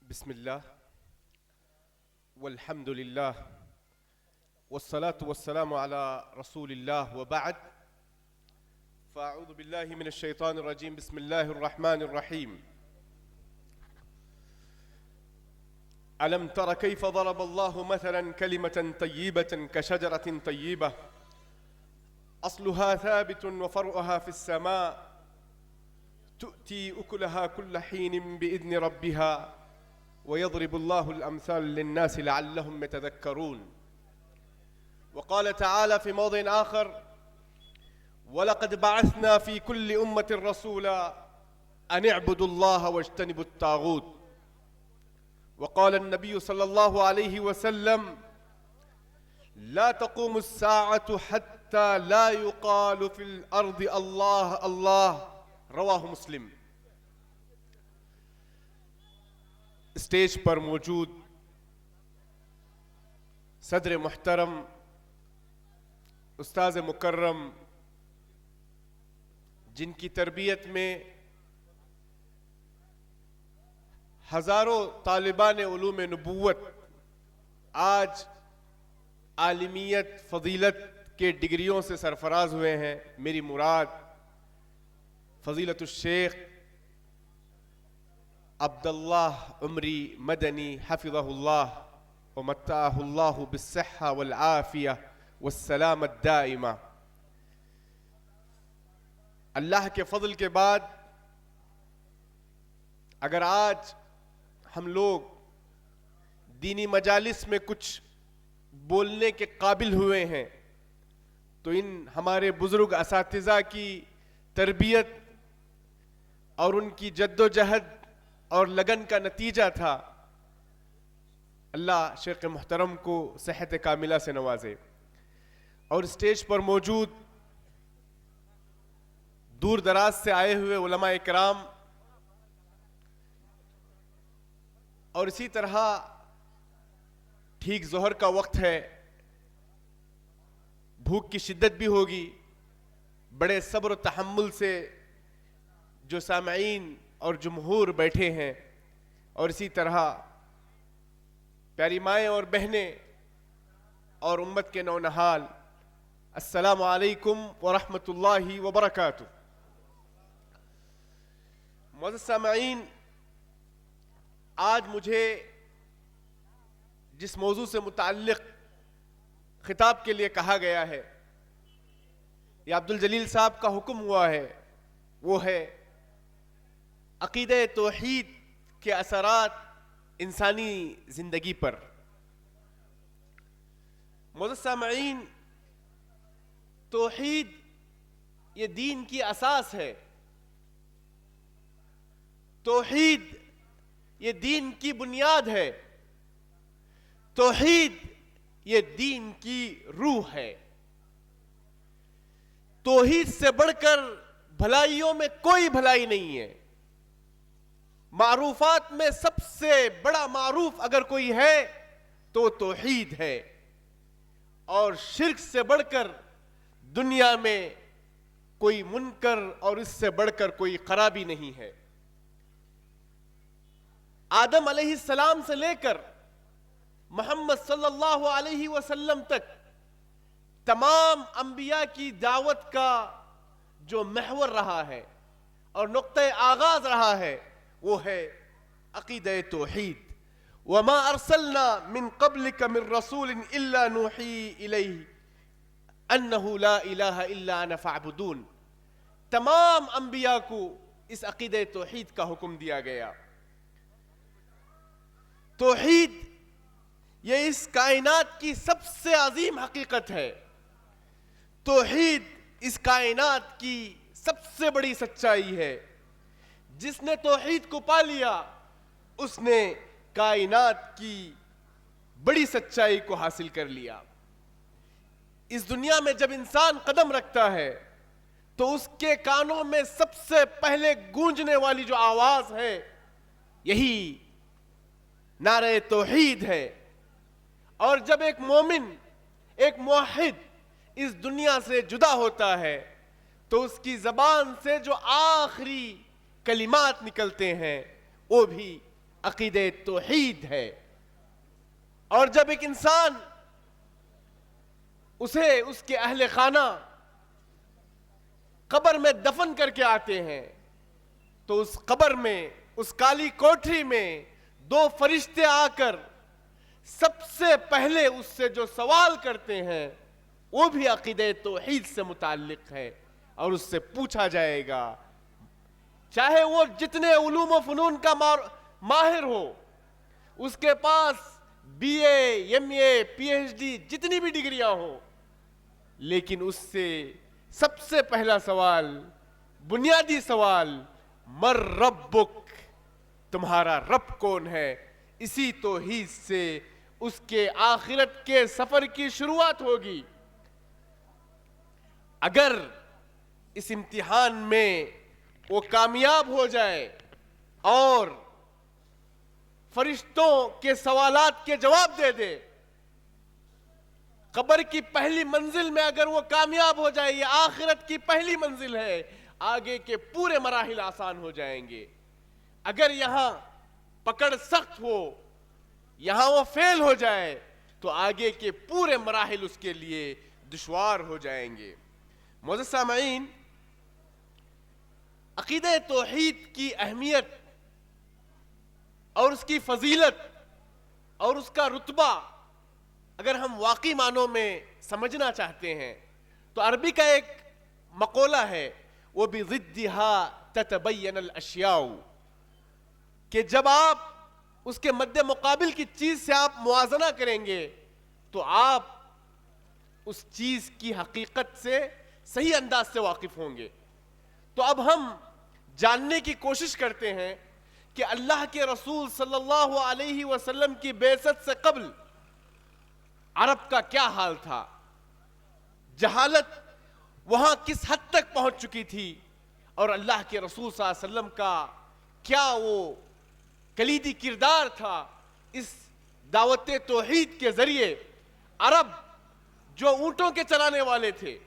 بسم الله والحمد لله والصلاة والسلام على رسول الله وبعد فأعوذ بالله من الشيطان الرجيم بسم الله الرحمن الرحيم ألم تر كيف ضرب الله مثلا كلمة طيبة كشجرة طيبة أصلها ثابت وفرعها في السماء تؤتي أكلها كل حين بإذن ربها ويضرب الله الأمثال للناس لعلهم يتذكرون. وقال تعالى في موضع آخر: ولقد بعثنا في كل أمة رسولا أن اعبدوا الله واجتنبوا الطاغوت. وقال النبي صلى الله عليه وسلم: لا تقوم الساعة حتى لا يقال في الأرض الله الله. رواہ مسلم. اسٹیج پر موجود صدر محترم، استاذ مکرم، جن کی تربیت میں ہزاروں طالبان علوم نبوت آج عالمیت فضیلت کے ڈگریوں سے سرفراز ہوئے ہیں، میری مراد فضیلت الشیخ عبداللہ عمری مدنی حفظہ اللہ ومتعہ اللہ بالصحہ والعافیہ والسلام الدائمہ. اللہ کے فضل کے بعد اگر آج ہم لوگ دینی مجالس میں کچھ بولنے کے قابل ہوئے ہیں تو ان ہمارے بزرگ اساتذہ کی تربیت اور ان کی جد و جہد اور لگن کا نتیجہ تھا. اللہ شیخ محترم کو صحت کاملہ سے نوازے. اور اسٹیج پر موجود دور دراز سے آئے ہوئے علماء اکرام اور اسی طرح ٹھیک ظہر کا وقت ہے، بھوک کی شدت بھی ہوگی، بڑے صبر و تحمل سے جو سامعین اور جمہور بیٹھے ہیں، اور اسی طرح پیاری مائیں اور بہنیں اور امت کے نونہال، السلام علیکم ورحمۃ اللہ وبرکاتہ. معزز سامعین، آج مجھے جس موضوع سے متعلق خطاب کے لیے کہا گیا ہے یا عبدالجلیل صاحب کا حکم ہوا ہے، وہ ہے عقیدہ توحید کے اثرات انسانی زندگی پر. معزز سامعین، توحید یہ دین کی اساس ہے، توحید یہ دین کی بنیاد ہے، توحید یہ دین کی روح ہے. توحید سے بڑھ کر بھلائیوں میں کوئی بھلائی نہیں ہے. معروفات میں سب سے بڑا معروف اگر کوئی ہے تو توحید ہے. اور شرک سے بڑھ کر دنیا میں کوئی منکر اور اس سے بڑھ کر کوئی خرابی نہیں ہے. آدم علیہ السلام سے لے کر محمد صلی اللہ علیہ وسلم تک تمام انبیاء کی دعوت کا جو محور رہا ہے اور نقطہ آغاز رہا ہے وہ ہے عقیدہ توحید. وما ارسلنا من قبلک من رسول الا نوحی الیہ انہ لا الہ الا انا فاعبدون. تمام انبیاء کو اس عقیدہ توحید کا حکم دیا گیا. توحید یہ اس کائنات کی سب سے عظیم حقیقت ہے. توحید اس کائنات کی سب سے بڑی سچائی ہے. جس نے توحید کو پا لیا اس نے کائنات کی بڑی سچائی کو حاصل کر لیا. اس دنیا میں جب انسان قدم رکھتا ہے تو اس کے کانوں میں سب سے پہلے گونجنے والی جو آواز ہے یہی نعرہ توحید ہے. اور جب ایک مومن، ایک موحد اس دنیا سے جدا ہوتا ہے تو اس کی زبان سے جو آخری کلمات نکلتے ہیں وہ بھی عقیدہ توحید ہے. اور جب ایک انسان اسے اس کے اہل خانہ قبر میں دفن کر کے آتے ہیں تو اس قبر میں، اس کالی کوٹری میں دو فرشتے آ کر سب سے پہلے اس سے جو سوال کرتے ہیں وہ بھی عقیدہ توحید سے متعلق ہے. اور اس سے پوچھا جائے گا، چاہے وہ جتنے علوم و فنون کا ماہر ہو، اس کے پاس BA MA PhD جتنی بھی ڈگریاں ہوں، لیکن اس سے سب سے پہلا سوال، بنیادی سوال، مر ربک، تمہارا رب کون ہے؟ اسی توحید سے اس کے آخرت کے سفر کی شروعات ہوگی. اگر اس امتحان میں وہ کامیاب ہو جائے اور فرشتوں کے سوالات کے جواب دے دے، قبر کی پہلی منزل میں اگر وہ کامیاب ہو جائے، یہ آخرت کی پہلی منزل ہے، آگے کے پورے مراحل آسان ہو جائیں گے. اگر یہاں پکڑ سخت ہو، یہاں وہ فیل ہو جائے تو آگے کے پورے مراحل اس کے لیے دشوار ہو جائیں گے. معزز سامعین، عقیدہ توحید کی اہمیت اور اس کی فضیلت اور اس کا رتبہ اگر ہم واقعی معنوں میں سمجھنا چاہتے ہیں تو عربی کا ایک مقولہ ہے، وہ بِضِدِّهَا تَتَبَيَّنَ الْأَشْيَاءُ، کہ جب آپ اس کے مد مقابل کی چیز سے آپ موازنہ کریں گے تو آپ اس چیز کی حقیقت سے صحیح انداز سے واقف ہوں گے. تو اب ہم جاننے کی کوشش کرتے ہیں کہ اللہ کے رسول صلی اللہ علیہ وسلم کی بعثت سے قبل عرب کا کیا حال تھا، جہالت وہاں کس حد تک پہنچ چکی تھی، اور اللہ کے رسول صلی اللہ علیہ وسلم کا کیا وہ کلیدی کردار تھا اس دعوت توحید کے ذریعے. عرب جو اونٹوں کے چلانے والے تھے،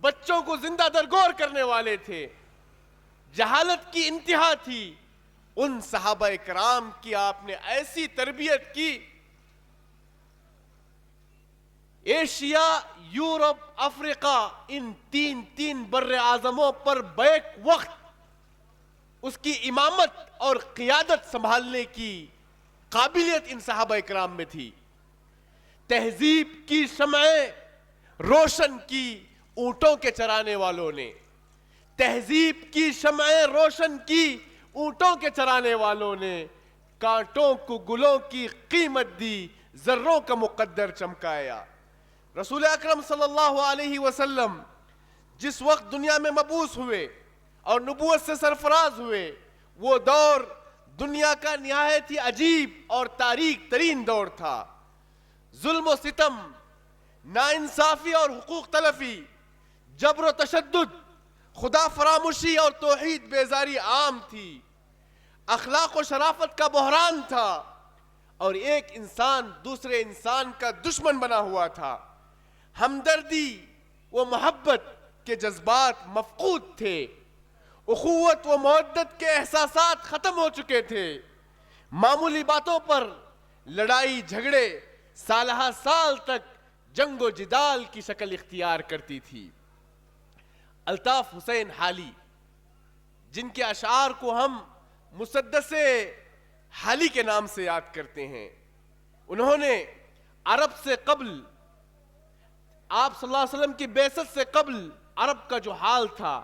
بچوں کو زندہ درگور کرنے والے تھے، جہالت کی انتہا تھی، ان صحابہ کرام کی آپ نے ایسی تربیت کی، ایشیا، یورپ، افریقہ، ان تین بر اعظموں پر بیک وقت اس کی امامت اور قیادت سنبھالنے کی قابلیت ان صحابہ کرام میں تھی. تہذیب کی شمعیں روشن کی اونٹوں کے چرانے والوں نے، تہذیب کی شمعیں روشن کی اونٹوں کے چرانے والوں نے، کانٹوں کو گلوں کی قیمت دی، ذروں کا مقدر چمکایا. رسول اکرم صلی اللہ علیہ وسلم جس وقت دنیا میں مبعوث ہوئے اور نبوت سے سرفراز ہوئے، وہ دور دنیا کا نہایت ہی عجیب اور تاریک ترین دور تھا. ظلم و ستم، ناانصافی اور حقوق تلفی، جبر و تشدد، خدا فراموشی اور توحید بیزاری عام تھی، اخلاق و شرافت کا بحران تھا، اور ایک انسان دوسرے انسان کا دشمن بنا ہوا تھا. ہمدردی و محبت کے جذبات مفقود تھے، اخوت و مودت کے احساسات ختم ہو چکے تھے، معمولی باتوں پر لڑائی جھگڑے سالہ سال تک جنگ و جدال کی شکل اختیار کرتی تھی. الطاف حسین حالی، جن کے اشعار کو ہم مسدس حالی کے نام سے یاد کرتے ہیں، انہوں نے عرب سے قبل، آپ صلی اللہ علیہ وسلم کی بعثت سے قبل عرب کا جو حال تھا،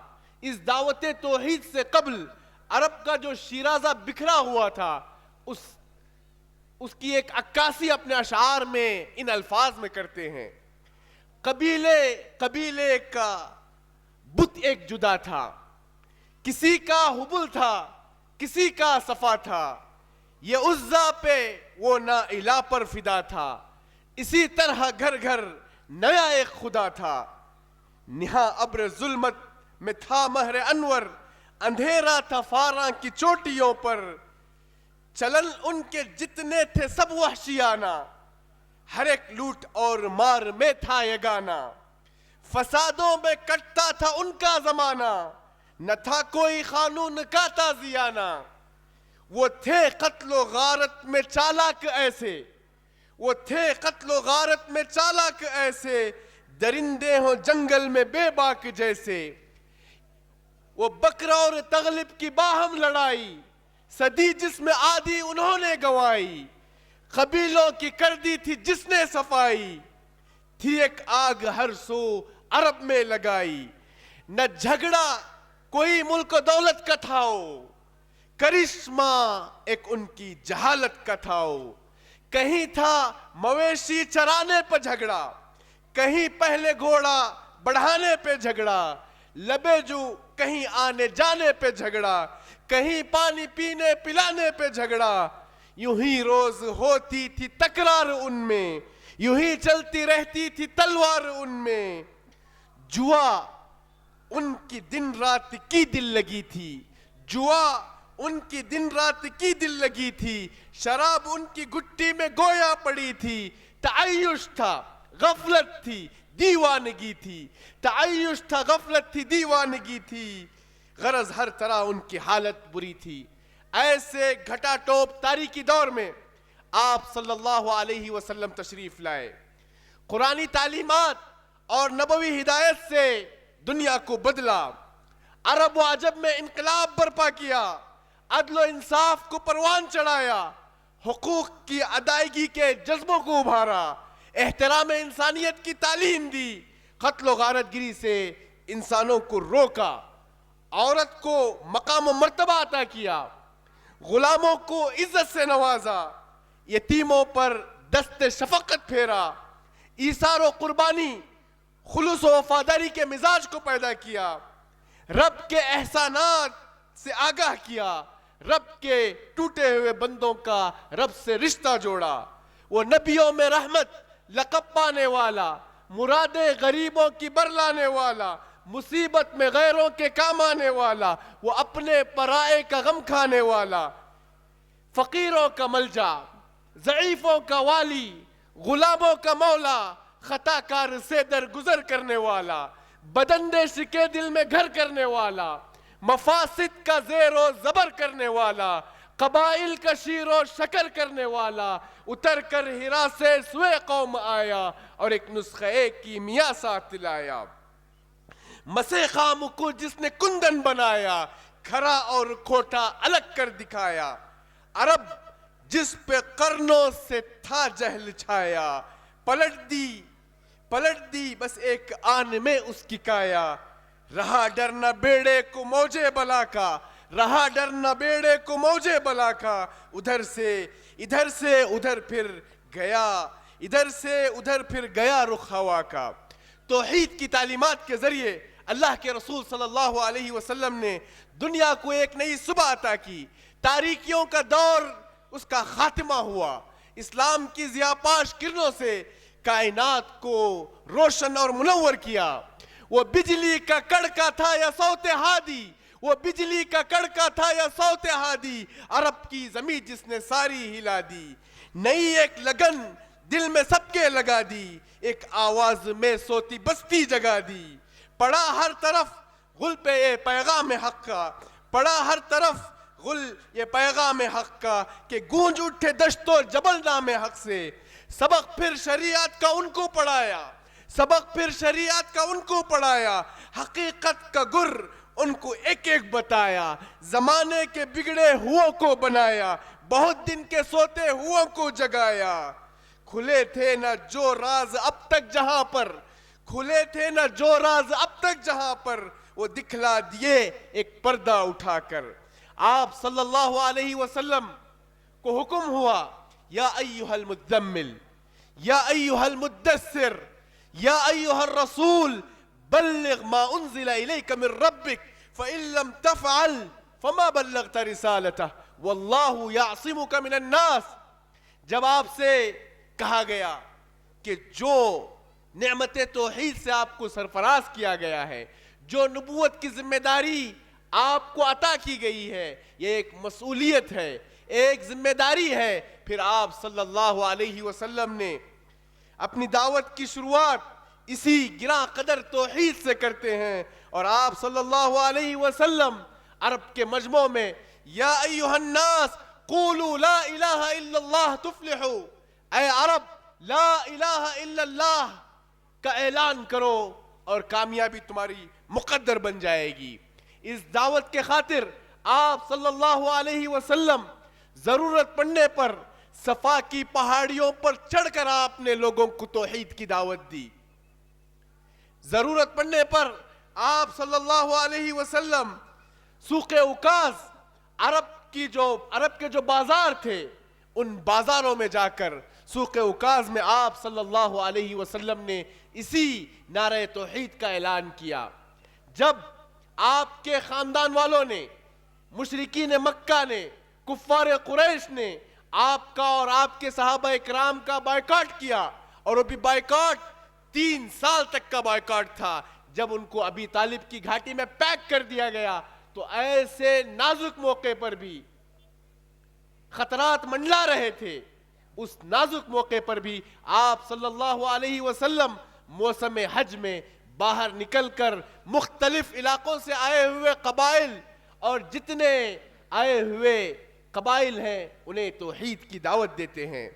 اس دعوت توحید سے قبل عرب کا جو شیرازہ بکھرا ہوا تھا، اس کی ایک عکاسی اپنے اشعار میں ان الفاظ میں کرتے ہیں. قبیلے کا بت ایک جدا تھا، کسی کا حبل تھا، کسی کا صفا تھا، یہ عزا پہ وہ نا الہ پر فدا تھا، اسی طرح گھر گھر نیا ایک خدا تھا. نہاں ابر ظلمت میں تھا مہر انور، اندھیرا تھا فاراں کی چوٹیوں پر، چلن ان کے جتنے تھے سب وحشیانہ، ہر ایک لوٹ اور مار میں تھا یگانہ، فسادوں میں کٹتا تھا ان کا زمانہ، نہ تھا کوئی قانون کا تازیانہ. وہ تھے قتل و غارت میں چالاک ایسے، وہ تھے قتل و غارت میں چالاک ایسے، درندے ہوں جنگل میں بے باک جیسے۔ وہ بکرا اور تغلب کی باہم لڑائی، صدی جس میں آدھی انہوں نے گنوائی، قبیلوں کی کر دی تھی جس نے صفائی، تھی ایک آگ ہر سو عرب میں لگائی۔ نہ جھگڑا کوئی ملک و دولت کا تھاؤ، کرشمہ ایک ان کی جہالت کا تھاؤ۔ کہیں تھا مویشی چرانے پہ جھگڑا، کہیں پہلے گھوڑا بڑھانے پہ جھگڑا، لبے جو کہیں آنے جانے پہ جھگڑا، کہیں پانی پینے پلانے پہ جھگڑا۔ یوں ہی روز ہوتی تھی تکرار ان میں، یوں ہی چلتی رہتی تھی تلوار ان میں۔ جوا ان کی دن رات کی دل لگی تھی، جوا ان کی دن رات کی دل لگی تھی، شراب ان کی گٹی میں گویا پڑی تھی۔ تعیش تھا غفلت تھی دیوانگی تھی، تعیش تھا غفلت تھی دیوانگی تھی، غرض ہر طرح ان کی حالت بری تھی۔ ایسے گھٹا ٹوپ تاریکی دور میں آپ صلی اللہ علیہ وسلم تشریف لائے، قرآنی تعلیمات اور نبوی ہدایت سے دنیا کو بدلا، عرب و عجب میں انقلاب برپا کیا، عدل و انصاف کو پروان چڑھایا، حقوق کی ادائیگی کے جذبوں کو ابھارا، احترام انسانیت کی تعلیم دی، قتل و غارت گری سے انسانوں کو روکا، عورت کو مقام و مرتبہ عطا کیا، غلاموں کو عزت سے نوازا، یتیموں پر دست شفقت پھیرا، ایثار و قربانی خلوص و وفاداری کے مزاج کو پیدا کیا، رب کے احسانات سے آگاہ کیا، رب کے ٹوٹے ہوئے بندوں کا رب سے رشتہ جوڑا۔ وہ نبیوں میں رحمت لقب پانے والا، مرادیں غریبوں کی برلانے والا، مصیبت میں غیروں کے کام آنے والا، وہ اپنے پرائے کا غم کھانے والا، فقیروں کا ملجا، ضعیفوں کا والی، غلاموں کا مولا، خطا کار سے درگزر کرنے والا، بداندیش کے دل میں گھر کرنے والا، مفاسد کا زیر و زبر کرنے والا، قبائل کا شیر و شکر کرنے والا، اتر کر ہرا سے سوئے قوم آیا اور ایک نسخہ کیمیا ساتھ لایا۔ مسے خام کو جس نے کندن بنایا، کھرا اور کھوٹا الگ کر دکھایا، عرب جس پہ قرنوں سے تھا جہل چھایا، پلٹ دی بس ایک آن میں اس کی کایا۔ رہا ڈرنا بیڑے کو موجے بلا کا، رہا ڈرنا بیڑے کو موجے بلا کا، ادھر سے ادھر پھر گیا، ادھر سے ادھر پھر گیا رخ ہوا کا۔ توحید کی تعلیمات کے ذریعے اللہ کے رسول صلی اللہ علیہ وسلم نے دنیا کو ایک نئی صبح عطا کی، تاریکیوں کا دور اس کا خاتمہ ہوا، اسلام کی ضیاءپاش کرنوں سے کائنات کو روشن اور منور کیا۔ وہ بجلی کا کڑکا تھا یا صوت ہادی، وہ بجلی کا کڑکا تھا یا صوت ہادی، عرب کی زمین جس نے ساری ہلا دی، نئی ایک لگن دل میں سب کے لگا دی، ایک آواز میں سوتی بستی جگا دی۔ پڑا ہر طرف غل پہ یہ پیغام حق کا، پڑا ہر طرف غل یہ پیغام حق کا، کہ گونج اٹھے دشت و جبل نام حق سے۔ سبق پھر شریعت کا ان کو پڑھایا، سبق پھر شریعت کا ان کو پڑھایا، حقیقت کا گر ان کو ایک ایک بتایا، زمانے کے بگڑے ہوں کو بنایا، بہت دن کے سوتے ہوں کو جگایا۔ کھلے تھے نہ جو راز اب تک جہاں پر، کھلے تھے نہ جو راز اب تک جہاں پر، وہ دکھلا دیے ایک پردہ اٹھا کر۔ آپ صلی اللہ علیہ وسلم کو حکم ہوا، یا ایھا المزمل، یا ایھا المدثر، یا ایھا الرسول بلغ ما انزل الیک من ربک فإن لم تفعل فما بلغت رسالتہ واللہ یعصمک من الناس۔ جب آپ سے کہا گیا کہ جو نعمت توحید سے آپ کو سرفراز کیا گیا ہے، جو نبوت کی ذمہ داری آپ کو عطا کی گئی ہے، یہ ایک مسئولیت ہے، ایک ذمہ داری ہے، پھر آپ صلی اللہ علیہ وسلم نے اپنی دعوت کی شروعات اسی گراں قدر توحید سے کرتے ہیں، اور آپ صلی اللہ علیہ وسلم عرب کے مجمع میں یا ایھا الناس قولوا لا الہ الا اللہ تفلحوا، اے عرب لا الہ الا اللہ کا اعلان کرو اور کامیابی تمہاری مقدر بن جائے گی۔ اس دعوت کے خاطر آپ صلی اللہ علیہ وسلم ضرورت پڑنے پر صفا کی پہاڑیوں پر چڑھ کر آپ نے لوگوں کو توحید کی دعوت دی۔ ضرورت پڑنے پر آپ صلی اللہ علیہ وسلم سوق عکاظ، عرب کے جو بازار تھے، ان بازاروں میں جا کر سوق عکاظ میں آپ صلی اللہ علیہ وسلم نے اسی نعرہ توحید کا اعلان کیا۔ جب آپ کے خاندان والوں نے، مشرکین مکہ نے، کفار قریش نے آپ کا اور آپ کے صحابہ اکرام کا بائیکاٹ کیا، اور وہ بھی بائیکاٹ 3 سال تک کا بائیکاٹ تھا، جب ان کو ابی طالب کی گھاٹی میں پیک کر دیا گیا، تو ایسے نازک موقع پر بھی خطرات منڈلا رہے تھے، اس نازک موقع پر بھی آپ صلی اللہ علیہ وسلم موسم حج میں باہر نکل کر مختلف علاقوں سے آئے ہوئے قبائل اور جتنے آئے ہوئے قبائل ہیں انہیں توحید کی دعوت دیتے ہیں۔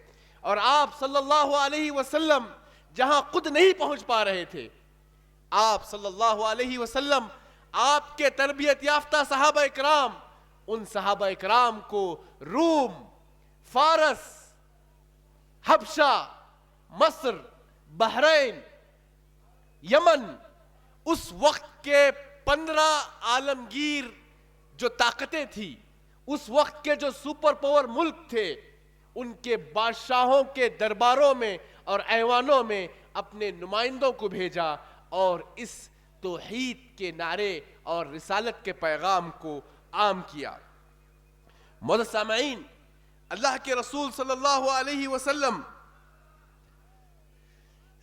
اور آپ صلی اللہ علیہ وسلم جہاں خود نہیں پہنچ پا رہے تھے، آپ صلی اللہ علیہ وسلم آپ کے تربیت یافتہ صحابہ اکرام، ان صحابہ اکرام کو روم، فارس، حبشہ، مصر، بحرین، یمن، اس وقت کے 15 عالمگیر جو طاقتیں تھی، اس وقت کے جو سپر پاور ملک تھے، ان کے بادشاہوں کے درباروں میں اور ایوانوں میں اپنے نمائندوں کو بھیجا اور اس توحید کے نعرے اور رسالت کے پیغام کو عام کیا۔ معزز سامعین، اللہ کے رسول صلی اللہ علیہ وسلم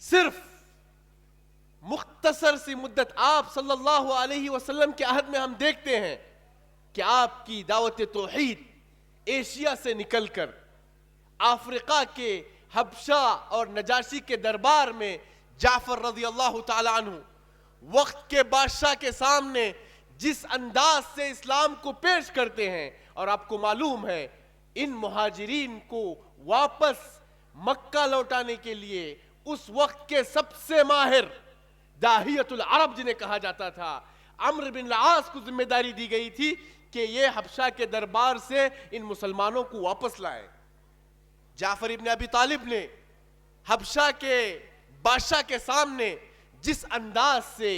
صرف مختصر سی مدت، آپ صلی اللہ علیہ وسلم کے عہد میں ہم دیکھتے ہیں کہ آپ کی دعوت توحید ایشیا سے نکل کر افریقہ کے حبشہ اور نجاشی کے دربار میں جعفر رضی اللہ تعالی عنہ وقت کے بادشاہ کے سامنے جس انداز سے اسلام کو پیش کرتے ہیں، اور آپ کو معلوم ہے ان مہاجرین کو واپس مکہ لوٹانے کے لیے اس وقت کے سب سے ماہر داہیت العرب جنہیں کہا جاتا تھا، عمرو بن العاص کو ذمہ داری دی گئی تھی کہ یہ حبشہ کے دربار سے ان مسلمانوں کو واپس لائیں۔ جعفر ابن ابی طالب نے حبشہ کے بادشاہ کے سامنے جس انداز سے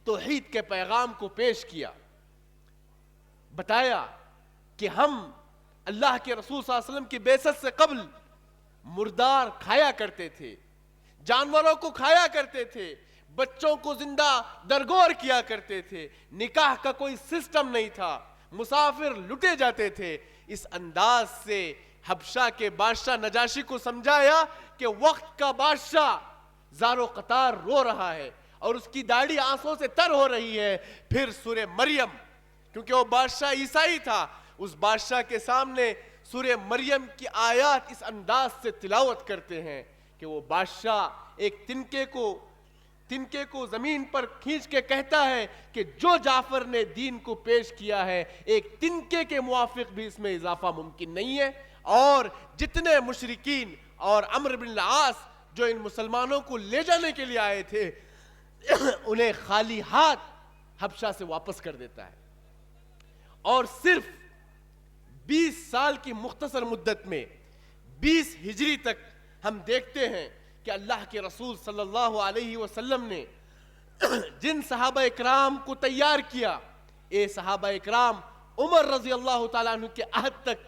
توحید کے پیغام کو پیش کیا، بتایا کہ ہم اللہ کے رسول صلی اللہ علیہ وسلم کی بعثت سے قبل مردار کھایا کرتے تھے، جانوروں کو کھایا کرتے تھے، بچوں کو زندہ درگور کیا کرتے تھے، نکاح کا کوئی سسٹم نہیں تھا، مسافر لٹے جاتے تھے۔ اس انداز سے حبشہ کے بادشاہ نجاشی کو سمجھایا کہ وقت کا بادشاہ زار و قطار رو رہا ہے اور اس کی داڑھی آنسوں سے تر ہو رہی ہے۔ پھر سورہ مریم، کیونکہ وہ بادشاہ عیسائی تھا، اس بادشاہ کے سامنے سورہ مریم کی آیات اس انداز سے تلاوت کرتے ہیں کہ وہ بادشاہ ایک تنکے کو زمین پر کھینچ کے کہتا ہے کہ جو جعفر نے دین کو پیش کیا ہے، ایک تنکے کے موافق بھی اس میں اضافہ ممکن نہیں ہے۔ اور جتنے مشرکین اور عمرو بن العاص جو ان مسلمانوں کو لے جانے کے لیے آئے تھے، انہیں خالی ہاتھ حبشہ سے واپس کر دیتا ہے۔ اور صرف 20 سال کی مختصر مدت میں 20 ہجری تک ہم دیکھتے ہیں کہ اللہ کے رسول صلی اللہ علیہ وسلم نے جن صحابہ اکرام کو تیار کیا، اے صحابہ اکرام، عمر رضی اللہ تعالیٰ عنہ کے عہد تک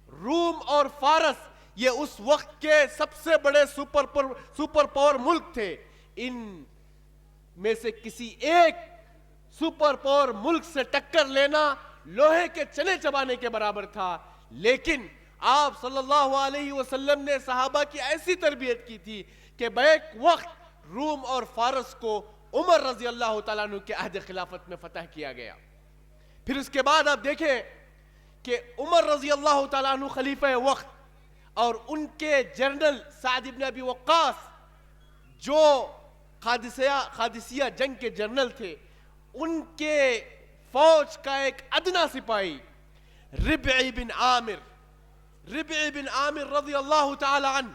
روم اور فارس یہ اس وقت کے سب سے بڑے سپر پاور ملک تھے۔ ان میں سے کسی ایک سپر پاور ملک سے ٹکر لینا لوہے کے چنے چبانے کے برابر تھا، لیکن آپ صلی اللہ علیہ وسلم نے صحابہ کی ایسی تربیت کی تھی کہ بیک وقت روم اور فارس کو عمر رضی اللہ تعالیٰ عنہ کے عہد خلافت میں فتح کیا گیا۔ پھر اس کے بعد آپ دیکھیں کہ عمر رضی اللہ تعالیٰ عنہ خلیفہ وقت اور ان کے جنرل سعد بن ابی وقاص جو قادسیہ جنگ کے جنرل تھے، ان کے فوج کا ایک ادنا سپاہی ربع بن عامر رضی اللہ تعالی عنہ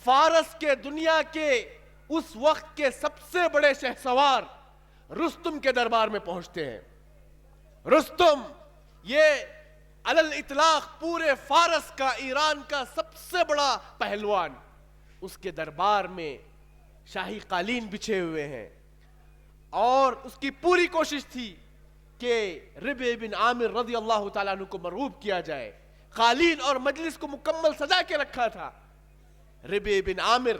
فارس کے دنیا کے اس وقت کے سب سے بڑے شہسوار رستم کے دربار میں پہنچتے ہیں. رستم یہ علی الاطلاق پورے فارس کا، ایران کا سب سے بڑا پہلوان، اس کے دربار میں شاہی قالین بچھے ہوئے ہیں، اور اس کی پوری کوشش تھی کہ ربع بن عامر رضی اللہ تعالیٰ عنہ کو مرعوب کیا جائے. قالین اور مجلس کو مکمل سجا کے رکھا تھا. ربع بن عامر،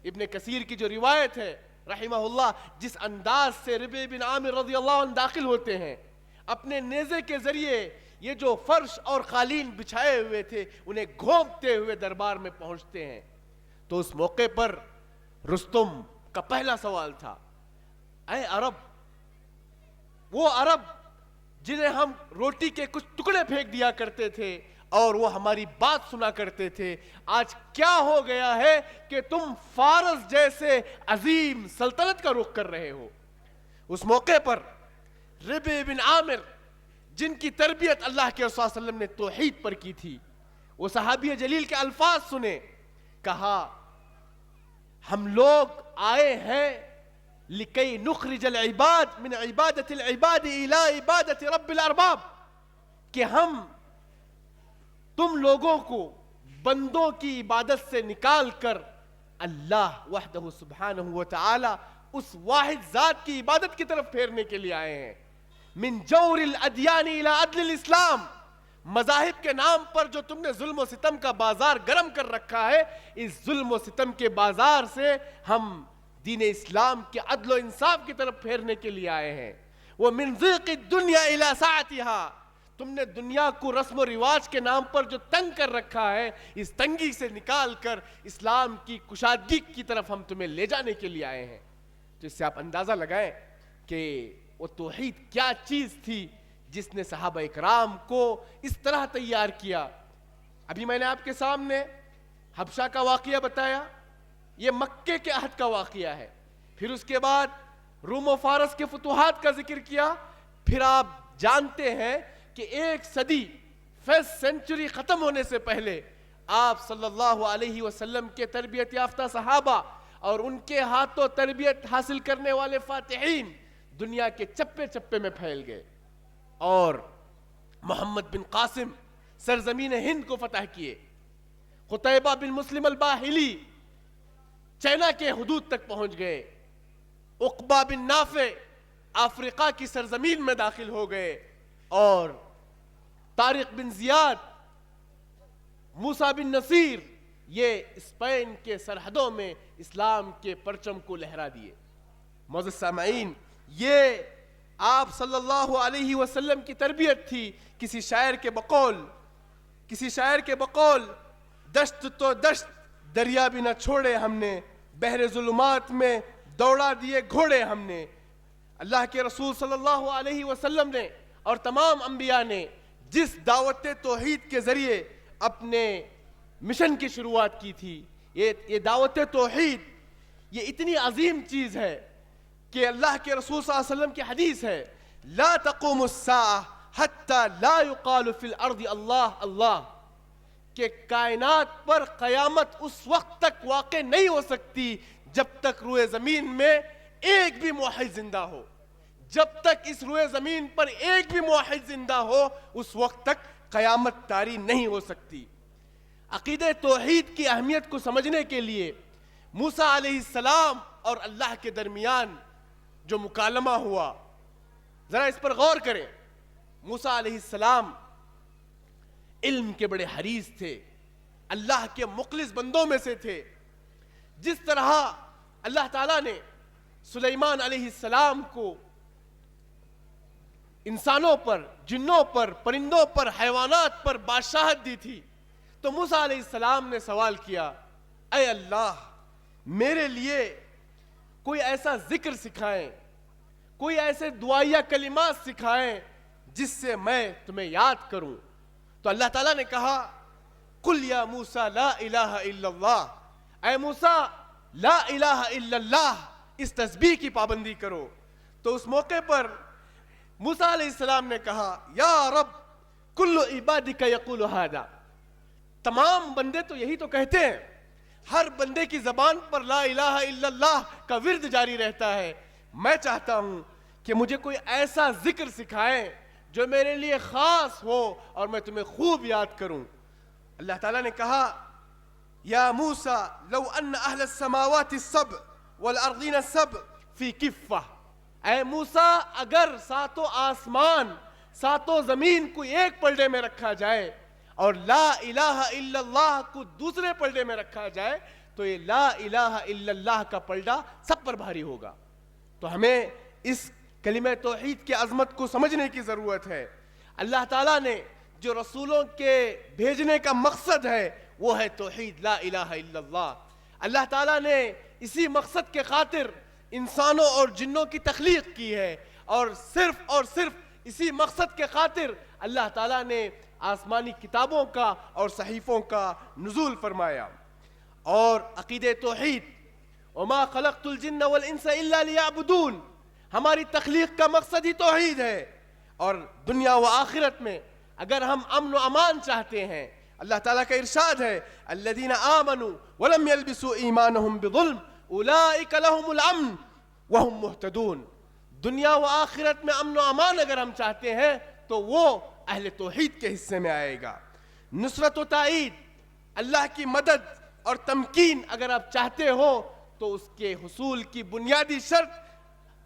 ابن کثیر کی جو روایت ہے رحمہ اللہ، جس انداز سے ربع بن عامر رضی اللہ عنہ داخل ہوتے ہیں، اپنے نیزے کے ذریعے یہ جو فرش اور قالین بچھائے ہوئے تھے انہیں گھونپتے ہوئے دربار میں پہنچتے ہیں. تو اس موقع پر رستم کا پہلا سوال تھا، اے عرب، وہ عرب جنہیں ہم روٹی کے کچھ ٹکڑے پھینک دیا کرتے تھے اور وہ ہماری بات سنا کرتے تھے، آج کیا ہو گیا ہے کہ تم فارس جیسے عظیم سلطنت کا رخ کر رہے ہو؟ اس موقع پر ربع بن عامر، جن کی تربیت اللہ کے رسول صلی اللہ علیہ وسلم نے توحید پر کی تھی، وہ صحابی جلیل کے الفاظ سنے. کہا، ہم لوگ آئے ہیں لکی نخرج العباد من عبادت العباد الى عبادت رب الارباب، کہ ہم تم لوگوں کو بندوں کی عبادت سے نکال کر اللہ وحدہ سبحانہ وتعالی اس واحد ذات کی عبادت کی طرف پھیرنے کے لیے آئے ہیں. من جور الادیان الى عدل الاسلام، مذاہب کے نام پر جو تم نے ظلم و ستم کا بازار گرم کر رکھا ہے، اس ظلم و ستم کے بازار سے ہم دین اسلام کے عدل و انصاف کی طرف پھیرنے کے لیے آئے ہیں. وَمِن ضِيقِ الدُّنْيَا إِلَى سَعَتِهَا، تم نے دنیا کو رسم و رواج کے نام پر جو تنگ کر رکھا ہے، اس تنگی سے نکال کر اسلام کی کشادگی کی طرف ہم تمہیں لے جانے کے لیے آئے ہیں. تو اس سے آپ اندازہ لگائیں کہ وہ توحید کیا چیز تھی جس نے صحابہ اکرام کو اس طرح تیار کیا. ابھی میں نے آپ کے سامنے حبشہ کا واقعہ بتایا، یہ مکے کے عہد کا واقعہ ہے. پھر اس کے بعد روم و فارس کے فتوحات کا ذکر کیا. پھر آپ جانتے ہیں کہ ایک صدی، فرسٹ سینچری ختم ہونے سے پہلے آپ صلی اللہ علیہ وسلم کے تربیت یافتہ صحابہ اور ان کے ہاتھوں تربیت حاصل کرنے والے فاتحین دنیا کے چپے چپے میں پھیل گئے، اور محمد بن قاسم سرزمین ہند کو فتح کیے. قتیبہ بن مسلم الباہلی چائنا کے حدود تک پہنچ گئے. عقبہ بن نافع افریقہ کی سرزمین میں داخل ہو گئے، اور طارق بن زیاد، موسیٰ بن نصیر، یہ اسپین کے سرحدوں میں اسلام کے پرچم کو لہرا دیے. معزز سامعین، یہ آپ صلی اللہ علیہ وسلم کی تربیت تھی. کسی شاعر کے بقول دشت تو دشت دریا بھی نہ چھوڑے ہم نے، بحر ظلمات میں دوڑا دیے گھوڑے ہم نے. اللہ کے رسول صلی اللہ علیہ وسلم نے اور تمام انبیاء نے جس دعوت توحید کے ذریعے اپنے مشن کی شروعات کی تھی، یہ دعوت توحید یہ اتنی عظیم چیز ہے کہ اللہ کے رسول صلی اللہ علیہ وسلم کی حدیث ہے، لا تقوم الساعة حتى لا يقال في الارض اللہ اللہ، کہ کائنات پر قیامت اس وقت تک واقع نہیں ہو سکتی جب تک روئے زمین میں ایک بھی موحد زندہ ہو. جب تک اس روئے زمین پر ایک بھی موحد زندہ ہو، اس وقت تک قیامت طاری نہیں ہو سکتی. عقیدہ توحید کی اہمیت کو سمجھنے کے لیے موسیٰ علیہ السلام اور اللہ کے درمیان جو مکالمہ ہوا، ذرا اس پر غور کریں. موسیٰ علیہ السلام علم کے بڑے حریص تھے، اللہ کے مخلص بندوں میں سے تھے. جس طرح اللہ تعالیٰ نے سلیمان علیہ السلام کو انسانوں پر، جنوں پر، پرندوں پر، حیوانات پر بادشاہت دی تھی، تو موسیٰ علیہ السلام نے سوال کیا، اے اللہ، میرے لیے کوئی ایسا ذکر سکھائیں، کوئی ایسے دعائیہ کلمات سکھائیں جس سے میں تمہیں یاد کروں. تو اللہ تعالیٰ نے کہا، قل یا موسیٰ لا الہ الا اللہ، اے موسیٰ لا الہ الا اللہ، اس تسبیح کی پابندی کرو. تو اس موقع پر موسیٰ علیہ السلام نے کہا، یا رب کل عبادک یقول ھذا، تمام بندے تو یہی تو کہتے ہیں، ہر بندے کی زبان پر لا الہ الا اللہ کا ورد جاری رہتا ہے۔ میں چاہتا ہوں کہ مجھے کوئی ایسا ذکر سکھائیں جو میرے لیے خاص ہو اور میں تمہیں خوب یاد کروں۔ اللہ تعالیٰ نے کہا یا موسیٰ لو ان اہل السماوات السبع والارضین السبع فی کفہ، اے موسیٰ اگر ساتوں آسمان ساتوں زمین کو ایک پلڑے میں رکھا جائے اور لا الہ الا اللہ کو دوسرے پلڑے میں رکھا جائے تو یہ لا الہ الا اللہ کا پلڑا سب پر بھاری ہوگا۔ تو ہمیں اس کلمہ توحید کی عظمت کو سمجھنے کی ضرورت ہے۔ اللہ تعالیٰ نے جو رسولوں کے بھیجنے کا مقصد ہے وہ ہے توحید لا الہ الا اللہ۔ اللہ تعالیٰ نے اسی مقصد کے خاطر انسانوں اور جنوں کی تخلیق کی ہے، اور صرف اسی مقصد کے خاطر اللہ تعالیٰ نے آسمانی کتابوں کا اور صحیفوں کا نزول فرمایا۔ اور عقیدہ توحید وما خلقت الجن والانس الا لیعبدون، ہماری تخلیق کا مقصد ہی توحید ہے۔ اور دنیا و آخرت میں اگر ہم امن و امان چاہتے ہیں، اللہ تعالیٰ کا ارشاد ہے الذین آمنوا ولم يلبسوا ایمانهم بظلم اولئک لهم الامن وهم مہتدون، دنیا و آخرت میں امن و امان اگر ہم چاہتے ہیں تو وہ اہل توحید کے حصے میں آئے گا۔ نصرت و تائید، اللہ کی مدد اور تمکین اگر آپ چاہتے ہو تو اس کے حصول کی بنیادی شرط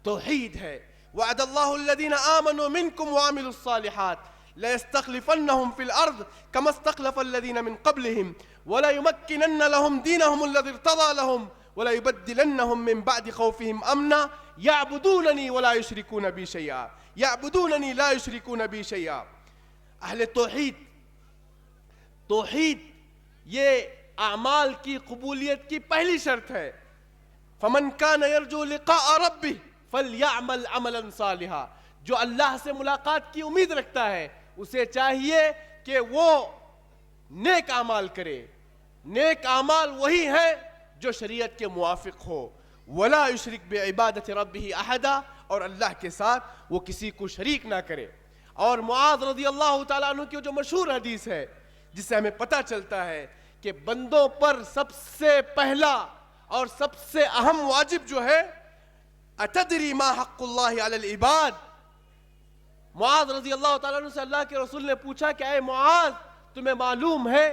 توحید ہے۔ وعد اللہ الذین آمنوا منکم وعملوا الصالحات لَيَسْتَخْلِفَنَّهُمْ فِي الْأَرْضِ كَمَا اسْتَخْلَفَ الَّذِينَ مِنْ قَبْلِهِمْ وَلَيُمَكِّنَنَّ لَهُمْ دِينَهُمُ الَّذِي ارْتَضَىٰ لَهُمْ وَلَيُبَدِّلَنَّهُمْ مِنْ بَعْدِ خَوْفِهِمْ أَمْنًا يَعْبُدُونَنِي وَلَا يُشْرِكُونَ بِي شَيْئًا يَعْبُدُونَنِي لَا يُشْرِكُونَ بِي شَيْئًا۔ اہل توحید یہ اعمال کی قبولیت کی پہلی شرط ہے۔ فَمَنْ كَانَ يَرْجُو لِقَاءَ رَبِّهِ فَلْيَعْمَلْ عَمَلًا صَالِحًا، جو اللہ سے ملاقات کی امید رکھتا ہے اسے چاہیے کہ وہ نیک اعمال کرے۔ نیک اعمال وہی ہیں جو شریعت کے موافق ہو۔ ولا یشرک بعبادت ربہ احدا، اور اللہ کے ساتھ وہ کسی کو شریک نہ کرے۔ اور معاذ رضی اللہ تعالیٰ عنہ کی جو مشہور حدیث ہے جس سے ہمیں پتہ چلتا ہے کہ بندوں پر سب سے پہلا اور سب سے اہم واجب جو ہے اتدری ما حق اللہ علی العباد، معاذ رضی اللہ تعالیٰ عنہ سے اللہ کے رسول نے پوچھا کہ اے معاذ تمہیں معلوم ہے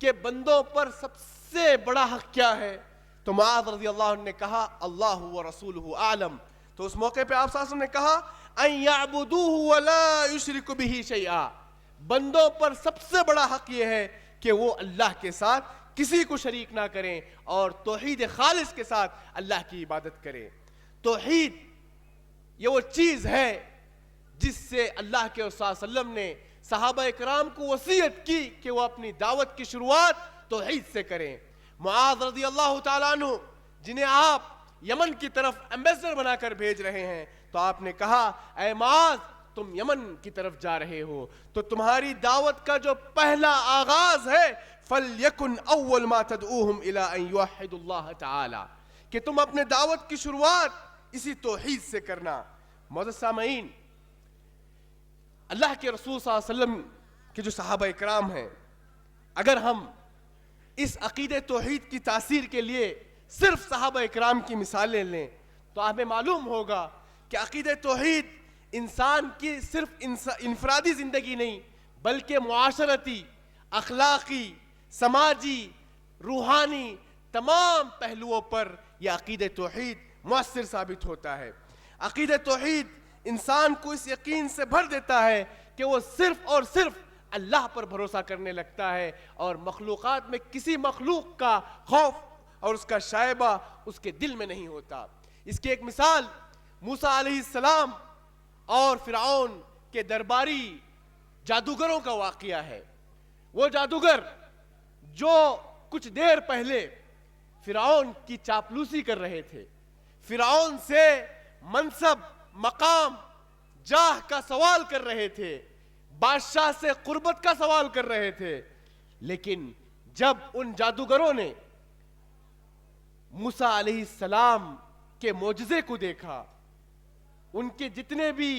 کہ بندوں پر سب سے بڑا حق کیا ہے؟ تو معاذ رضی اللہ عنہ نے کہا اللہ ورسولہ اعلم۔ تو اس موقع پہ آپ صلی اللہ علیہ وسلم نے کہا ان یعبدوہ ولا یشرکوا بہ شیئا، بندوں پر سب سے بڑا حق یہ ہے کہ وہ اللہ کے ساتھ کسی کو شریک نہ کریں اور توحید خالص کے ساتھ اللہ کی عبادت کریں۔ توحید یہ وہ چیز ہے جس سے اللہ کے رسول صلی اللہ علیہ وسلم نے صحابہ اکرام کو وصیت کی کہ وہ اپنی دعوت کی شروعات توحید سے کریں۔ معاذ رضی اللہ تعالیٰ عنہ جنہیں آپ یمن کی طرف ایمبیسڈر بنا کر بھیج رہے ہیں، تو آپ نے کہا اے معاذ تم یمن کی طرف جا رہے ہو تو تمہاری دعوت کا جو پہلا آغاز ہے فَلْيَكُنْ أَوَّلْ مَا تَدْعُوهُمْ إِلَىٰ أَن يُوحِّدُوا اللَّهَ تَعَالَىٰ، کہ تم اپنے دعوت کی شروعات اسی توحید سے کرنا۔ معزز سامعین، اللہ کے رسول صلی اللہ علیہ وسلم کے جو صحابہ اکرام ہیں، اگر ہم اس عقید توحید کی تاثیر کے لیے صرف صحابہ اکرام کی مثالیں لیں تو ہمیں معلوم ہوگا کہ عقید توحید انسان کی صرف انفرادی زندگی نہیں بلکہ معاشرتی، اخلاقی، سماجی، روحانی تمام پہلوؤں پر یہ عقید توحید مؤثر ثابت ہوتا ہے۔ عقید توحید انسان کو اس یقین سے بھر دیتا ہے کہ وہ صرف اور صرف اللہ پر بھروسہ کرنے لگتا ہے اور مخلوقات میں کسی مخلوق کا خوف اور اس کا شائبہ اس کے دل میں نہیں ہوتا۔ اس کی ایک مثال موسیٰ علیہ السلام اور فرعون کے درباری جادوگروں کا واقعہ ہے۔ وہ جادوگر جو کچھ دیر پہلے فرعون کی چاپلوسی کر رہے تھے، فرعون سے منصب، مقام، جاہ کا سوال کر رہے تھے، بادشاہ سے قربت کا سوال کر رہے تھے، لیکن جب ان جادوگروں نے موسیٰ علیہ السلام کے معجزے کو دیکھا، ان کے جتنے بھی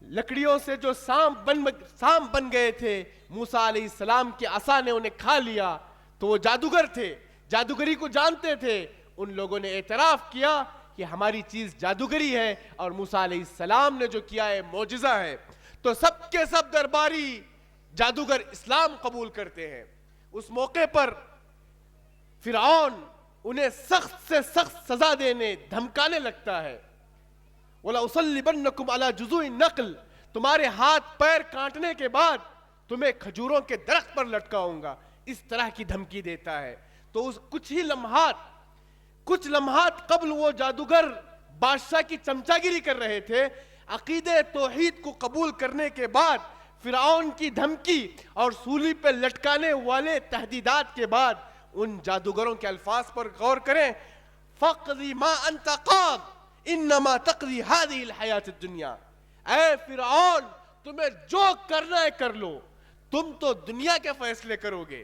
لکڑیوں سے جو سانپ بن گئے تھے، موسیٰ علیہ السلام کے عصا نے انہیں کھا لیا، تو وہ جادوگر تھے، جادوگری کو جانتے تھے. ان لوگوں نے اعتراف کیا کہ ہماری چیز جادوگری ہے اور موسیٰ علیہ السلام نے جو کیا ہے معجزہ ہے. تو سب کے سب درباری جادوگر اسلام قبول کرتے ہیں. اس موقع پر فرعون انہیں سخت سے سخت سزا دینے دھمکانے لگتا ہے. وَلَأُصَلِّبَنَّكُمْ عَلَى جُذُوعِ النَّخْلِ، تمہارے ہاتھ پیر کاٹنے کے بعد تمہیں کھجوروں کے درخت پر لٹکاؤں گا. اس طرح کی دھمکی دیتا ہے. تو اس کچھ لمحات قبل وہ جادوگر بادشاہ کی چمچاگیری کر رہے تھے. عقیدے توحید کو قبول کرنے کے بعد فرعون کی دھمکی اور سولی پہ لٹکانے والے تہدیدات کے بعد ان جادوگروں کے الفاظ پر غور کریں. فَقْضِ مَا أَنْتَ قَاضٍ انما تقضی هذه الحیات الدنیا. اے فرعون، تمہیں جو کرنا ہے کر لو، تم تو دنیا کے فیصلے کرو گے،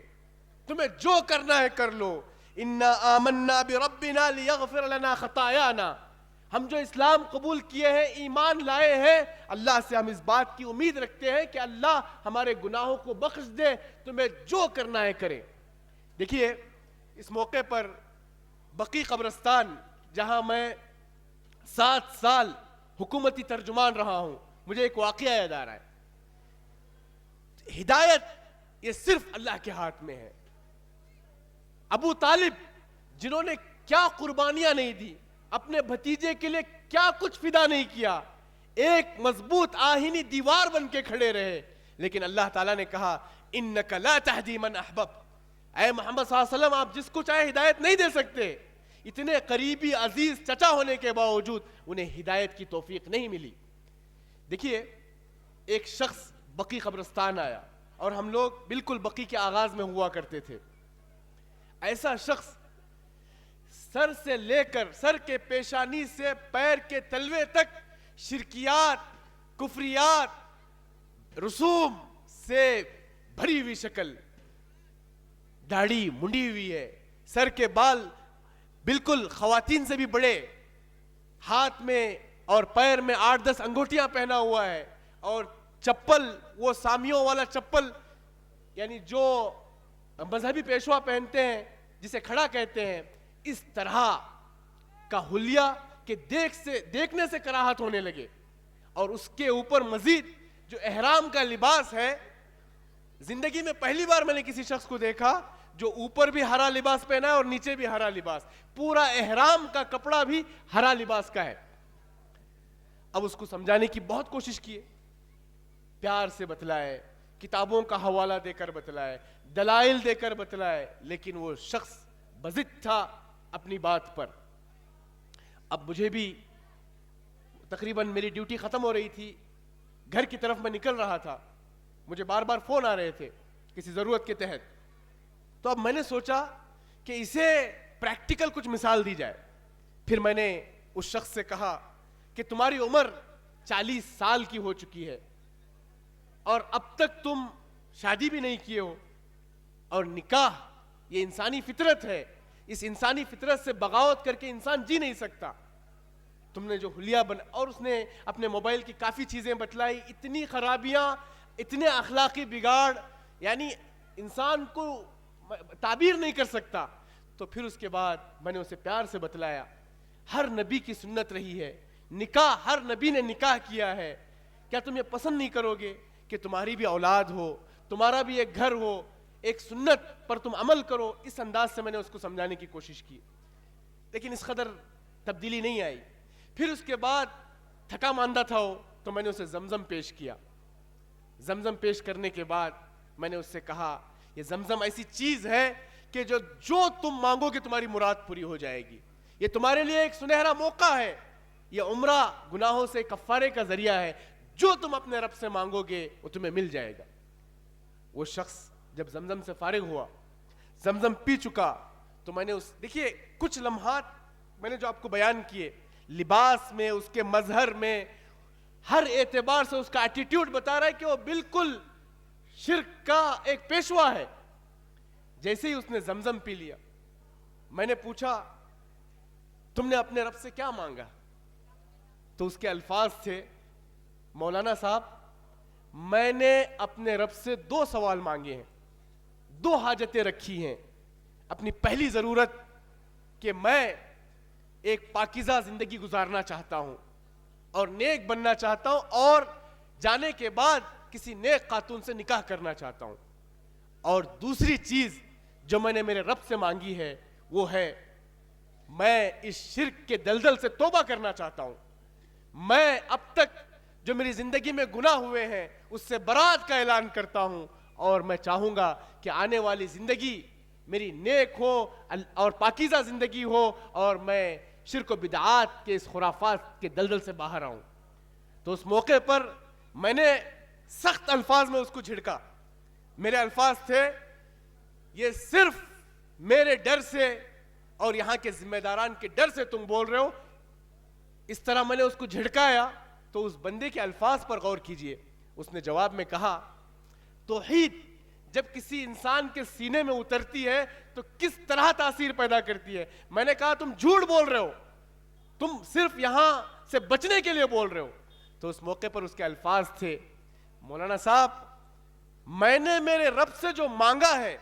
تمہیں جو کرنا ہے کر لو. انا آمنا بربنا لیغفر لنا خطایانا، ہم جو اسلام قبول کیے ہیں، ایمان لائے ہیں، اللہ سے ہم اس بات کی امید رکھتے ہیں کہ اللہ ہمارے گناہوں کو بخش دے، تمہیں جو کرنا ہے کریں. دیکھیے اس موقع پر بقیع قبرستان، جہاں میں 7 سال حکومتی ترجمان رہا ہوں، مجھے ایک واقعہ یاد آ رہا ہے. ہدایت یہ صرف اللہ کے ہاتھ میں ہے. ابو طالب جنہوں نے کیا قربانیاں نہیں دی، اپنے بھتیجے کے لیے کیا کچھ فدا نہیں کیا، ایک مضبوط آہینی دیوار بن کے کھڑے رہے. لیکن اللہ تعالیٰ نے کہا انک لا تہدی من احببت، اے محمد صلی اللہ علیہ وسلم آپ جس کو چاہے ہدایت نہیں دے سکتے. اتنے قریبی عزیز چچا ہونے کے باوجود انہیں ہدایت کی توفیق نہیں ملی. دیکھیے ایک شخص بقیع قبرستان آیا، اور ہم لوگ بالکل بقیع کے آغاز میں ہوا کرتے تھے. ایسا شخص سر سے لے کر سر کے پیشانی سے پیر کے تلوے تک شرکیات، کفریات، رسوم سے بھری ہوئی شکل، داڑھی منڈی ہوئی ہے، سر کے بال بالکل خواتین سے بھی بڑے، ہاتھ میں اور پیر میں 8-10 انگوٹیاں پہنا ہوا ہے، اور چپل وہ سامیوں والا چپل، یعنی جو مذہبی پیشوا پہنتے ہیں جسے کھڑا کہتے ہیں. اس طرح کا حلیہ کہ دیکھنے سے کراہت ہونے لگے. اور اس کے اوپر مزید جو احرام کا لباس ہے، زندگی میں پہلی بار میں نے کسی شخص کو دیکھا جو اوپر بھی ہرا لباس پہنا ہے اور نیچے بھی ہرا لباس، پورا احرام کا کپڑا بھی ہرا لباس کا ہے. اب اس کو سمجھانے کی بہت کوشش کی، پیار سے بتلائے، کتابوں کا حوالہ دے کر بتلائے، دلائل دے کر بتلائے، لیکن وہ شخص بضد تھا اپنی بات پر. اب مجھے بھی تقریباً میری ڈیوٹی ختم ہو رہی تھی، گھر کی طرف میں نکل رہا تھا، مجھے بار بار فون آ رہے تھے کسی ضرورت کے تحت. تو اب میں نے سوچا کہ اسے پریکٹیکل کچھ مثال دی جائے. پھر میں نے اس شخص سے کہا کہ تمہاری عمر 40 سال کی ہو چکی ہے اور اب تک تم شادی بھی نہیں کیے ہو، اور نکاح یہ انسانی فطرت ہے، اس انسانی فطرت سے بغاوت کر کے انسان جی نہیں سکتا. تم نے جو حلیہ اور اس نے اپنے موبائل کی کافی چیزیں بتلائی، اتنی خرابیاں، اتنے اخلاقی بگاڑ، یعنی انسان کو تعبیر نہیں کر سکتا. تو پھر اس کے بعد میں نے اسے پیار سے بتلایا، ہر نبی کی سنت رہی ہے نکاح، ہر نبی نے نکاح کیا ہے. کیا تم یہ پسند نہیں کرو گے کہ تمہاری بھی اولاد ہو، تمہارا بھی ایک گھر ہو، ایک سنت پر تم عمل کرو؟ اس انداز سے میں نے اس کو سمجھانے کی کوشش کی، لیکن اس قدر تبدیلی نہیں آئی. پھر اس کے بعد تھکا ماندہ تھا ہو تو میں نے اسے زمزم پیش کیا. زمزم پیش کرنے کے بعد میں نے اس سے کہا یہ زمزم ایسی چیز ہے کہ جو تم مانگو گے تمہاری مراد پوری ہو جائے گی. یہ تمہارے لیے ایک سنہرا موقع ہے، یہ عمرہ گناہوں سے کفارے کا ذریعہ ہے، جو تم اپنے رب سے مانگو گے وہ تمہیں مل جائے گا. وہ شخص جب زمزم سے فارغ ہوا، زمزم پی چکا، تو میں نے دیکھیے کچھ لمحات میں نے جو آپ کو بیان کیے، لباس میں، اس کے مظہر میں، ہر اعتبار سے اس کا ایٹیٹیوڈ بتا رہا ہے کہ وہ بالکل شرک کا ایک پیشوا ہے. جیسے ہی اس نے زمزم پی لیا، میں نے پوچھا تم نے اپنے رب سے کیا مانگا؟ تو اس کے الفاظ تھے مولانا صاحب میں نے اپنے رب سے 2 سوال مانگے ہیں, 2 حاجتیں رکھی ہیں. اپنی پہلی ضرورت کہ میں ایک پاکیزہ زندگی گزارنا چاہتا ہوں اور نیک بننا چاہتا ہوں, اور جانے کے بعد کسی نیک خاتون سے نکاح کرنا چاہتا ہوں. اور دوسری چیز جو میں نے میرے رب سے مانگی ہے وہ ہے میں اس شرک کے دلدل سے توبہ کرنا چاہتا ہوں. میں اب تک جو میری زندگی میں گناہ ہوئے ہیں اس سے برات کا اعلان کرتا ہوں, اور میں چاہوں گا کہ آنے والی زندگی میری نیک ہو اور پاکیزہ زندگی ہو, اور میں شرک و بدعات کے اس خرافات کے دلدل سے باہر آؤں. تو اس موقع پر میں نے سخت الفاظ میں اس کو جھڑکا. میرے الفاظ تھے, یہ صرف میرے ڈر سے اور یہاں کے ذمہ داران کے ڈر سے تم بول رہے ہو. اس طرح میں نے اس کو جھڑکایا. تو اس بندے کے الفاظ پر غور کیجئے. اس نے جواب میں کہا, توحید جب کسی انسان کے سینے میں اترتی ہے تو کس طرح تاثیر پیدا کرتی ہے. میں نے کہا تم جھوٹ بول رہے ہو, تم صرف یہاں سے بچنے کے لیے بول رہے ہو. تو اس موقع پر اس کے الفاظ تھے, مولانا صاحب میں نے میرے رب سے جو مانگا ہے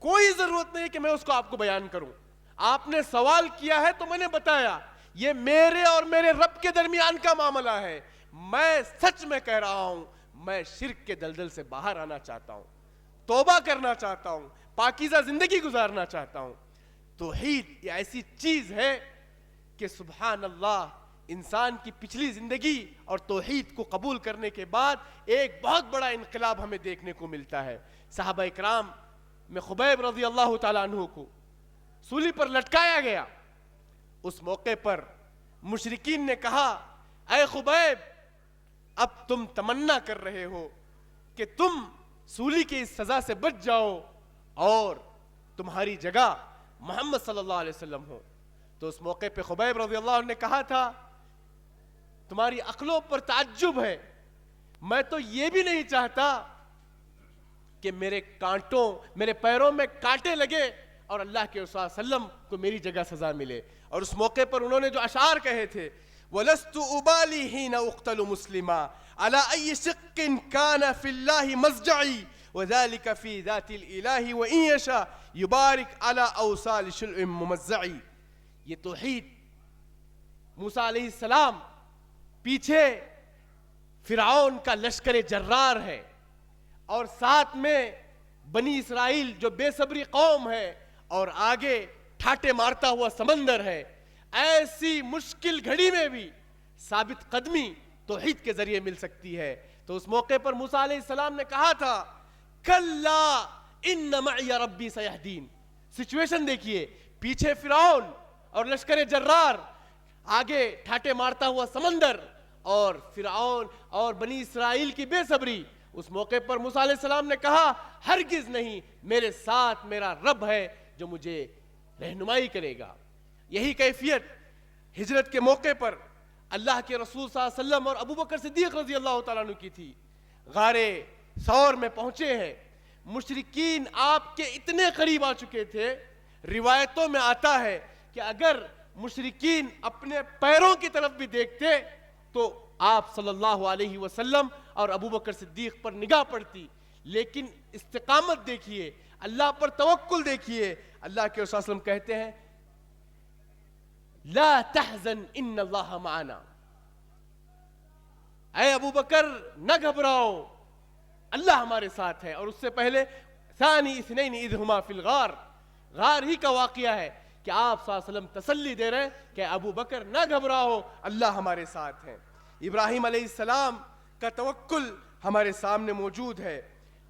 کوئی ضرورت نہیں کہ میں اس کو آپ کو بیان کروں. آپ نے سوال کیا ہے تو میں نے بتایا, یہ میرے اور میرے رب کے درمیان کا معاملہ ہے. میں سچ میں کہہ رہا ہوں, میں شرک کے دلدل سے باہر آنا چاہتا ہوں, توبہ کرنا چاہتا ہوں, پاکیزہ زندگی گزارنا چاہتا ہوں. توحید یہ ایسی چیز ہے کہ سبحان اللہ, انسان کی پچھلی زندگی اور توحید کو قبول کرنے کے بعد ایک بہت بڑا انقلاب ہمیں دیکھنے کو ملتا ہے. صحابہ اکرام میں خبیب رضی اللہ تعالیٰ عنہ کو سولی پر لٹکایا گیا. اس موقع پر مشرکین نے کہا, اے خبیب اب تم تمنا کر رہے ہو کہ تم سولی کی اس سزا سے بچ جاؤ اور تمہاری جگہ محمد صلی اللہ علیہ وسلم ہو. تو اس موقع پہ خبیب رضی اللہ عنہ نے کہا تھا, تمہاری عقلوں پر تعجب ہے, میں تو یہ بھی نہیں چاہتا کہ میرے پیروں میں کانٹے لگے اور اللہ کے رسول صلی اللہ علیہ وسلم کو میری جگہ سزا ملے. اور اس موقع پر انہوں نے جو اشعار کہے تھے, وَلَسْتُ أُبَالِي حِينَ أُقْتَلُ مُسْلِمًا عَلَىٰ أَيِّ شِقٍّ كَانَ فِي اللَّهِ مَسْجَعِي وَذَلِكَ فِي ذَاتِ الْإِلَٰهِ وَإِن يَشَاء يُبَارِكْ عَلَىٰ أَوْصَالِ شُلْءٍ مُمَزَّعِ. یہ توحید موسیٰ علیہ السلام پیچھے فرعون کا لشکر جرار ہے, اور ساتھ میں بنی اسرائیل جو بے صبری قوم ہے, اور آگے ٹھاٹے مارتا ہوا سمندر ہے. ایسی مشکل گھڑی میں بھی ثابت قدمی توحید کے ذریعے مل سکتی ہے. تو اس موقع پر موسیٰ علیہ السلام نے کہا تھا, کلا ان معی ربی سیہدین. سچویشن دیکھیے, پیچھے فرعون اور لشکر جرار, آگے ٹھاٹے مارتا ہوا سمندر, اور فرعون اور بنی اسرائیل کی بے صبری. اس موقع پر موسیٰ علیہ السلام نے کہا, ہرگز نہیں, میرے ساتھ میرا رب ہے جو مجھے رہنمائی کرے گا. یہی کیفیت ہجرت کے موقع پر اللہ کے رسول صلی اللہ علیہ وسلم اور ابو بکر صدیق رضی اللہ تعالیٰ عنہ کی تھی. غار ثور میں پہنچے ہیں, مشرکین آپ کے اتنے قریب آ چکے تھے, روایتوں میں آتا ہے کہ اگر مشرکین اپنے پیروں کی طرف بھی دیکھتے تو آپ صلی اللہ علیہ وسلم اور ابو بکر صدیق پر نگاہ پڑتی. لیکن استقامت دیکھیے, اللہ پر توکل دیکھیے. اللہ کے رسول صلی اللہ علیہ وسلم کہتے ہیں, لا تحزن ان اللہ معنا. اے ابو بکر نہ گھبراؤ, اللہ ہمارے ساتھ ہے. اور اس سے پہلے ثانی اثنین اذ ہما فی الغار, غار ہی کا واقعہ ہے کہ آپ صلی اللہ علیہ وسلم تسلی دے رہے ہیں کہ ابو بکر نہ گھبراؤ, اللہ ہمارے ساتھ ہے. ابراہیم علیہ السلام کا توکل ہمارے سامنے موجود ہے.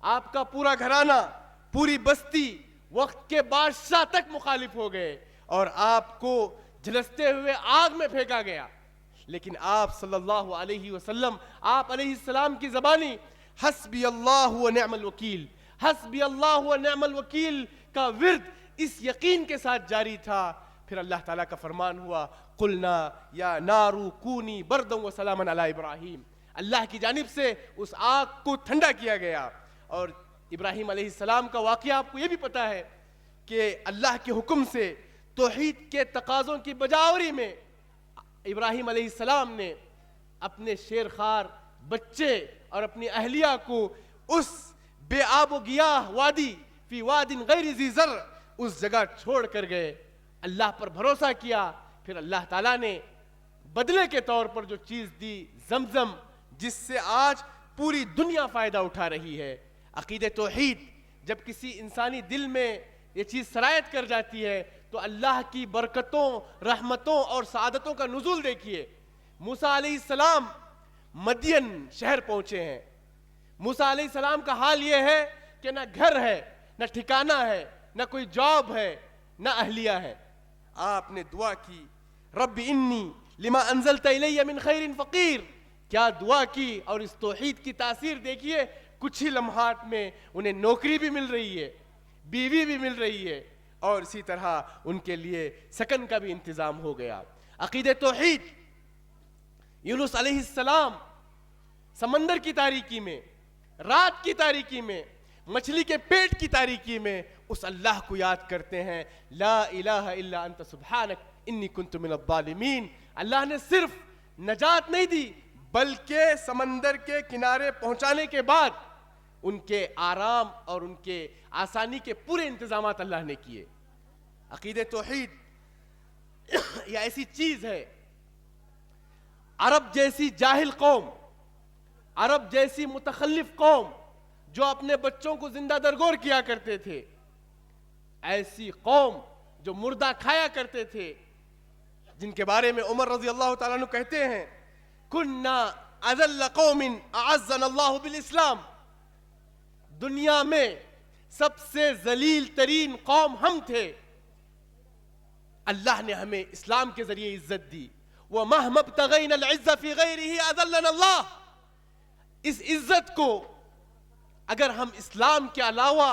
آپ کا پورا گھرانہ, پوری بستی وقت کے بادشاہ تک مخالف ہو گئے اور آپ کو جھلستے ہوئے آگ میں پھینکا گیا. لیکن آپ صلی اللہ علیہ وسلم, آپ علیہ السلام کی زبانی حسبی اللہ و نعم الوکیل, حسبی اللہ و نعم الوکیل کا ورد اس یقین کے ساتھ جاری تھا. پھر اللہ تعالیٰ کا فرمان ہوا, قلنا یا نارو کونی بردم و سلاما علی ابراہیم. اللہ کی جانب سے اس آگ کو ٹھنڈا کیا گیا. اور ابراہیم علیہ السلام کا واقعہ آپ کو یہ بھی پتا ہے کہ اللہ کے حکم سے توحید کے تقاضوں کی بجاوری میں ابراہیم علیہ السلام نے اپنے شیرخوار بچے اور اپنی اہلیہ کو اس بے آب و گیاہ وادی فی واد غیر ذی زرع اس جگہ چھوڑ کر گئے، اللہ پر بھروسہ کیا، پھر اللہ تعالیٰ نے بدلے کے طور پر جو چیز دی زمزم، جس سے آج پوری دنیا فائدہ اٹھا رہی ہے۔ عقید توحید جب کسی انسانی دل میں یہ چیز سرایت کر جاتی ہے تو اللہ کی برکتوں، رحمتوں اور سعادتوں کا نزول دیکھیے۔ موسیٰ علیہ السلام مدین شہر پہنچے ہیں۔ موسیٰ علیہ السلام کا حال یہ ہے کہ نہ گھر ہے، نہ ٹھکانہ ہے، نہ کوئی جاب ہے، نہ اہلیہ ہے۔ آپ نے دعا کی، رب انی لما انزلت الی من خیر فقیر، کیا دعا کی، اور اس توحید کی تاثیر دیکھیے، کچھ ہی لمحات میں انہیں نوکری بھی مل رہی ہے، بیوی بھی مل رہی ہے، اور اسی طرح ان کے لیے سکن کا بھی انتظام ہو گیا۔ عقید توحید، یونس علیہ السلام سمندر کی تاریکی میں، رات کی تاریکی میں، مچھلی کے پیٹ کی تاریکی میں اس اللہ کو یاد کرتے ہیں، لا الہ الا انت سبحانک انی کنت من الظالمین۔ اللہ نے صرف نجات نہیں دی بلکہ سمندر کے کنارے پہنچانے کے بعد ان کے آرام اور ان کے آسانی کے پورے انتظامات اللہ نے کیے۔ عقید توحید یہ ایسی چیز ہے، عرب جیسی جاہل قوم، عرب جیسی متخلف قوم جو اپنے بچوں کو زندہ درگور کیا کرتے تھے، ایسی قوم جو مردہ کھایا کرتے تھے، جن کے بارے میں عمر رضی اللہ تعالیٰ عنہ کہتے ہیں کننا اذل قوم اعزنا اللہ بالاسلام، دنیا میں سب سے ذلیل ترین قوم ہم تھے، اللہ نے ہمیں اسلام کے ذریعے عزت دی۔ وَمَهْمَ ابْتَغَيْنَا الْعِزَّ فِي غَيْرِهِ أَذَلَّنَا اللَّهُ، اس عزت کو اگر ہم اسلام کے علاوہ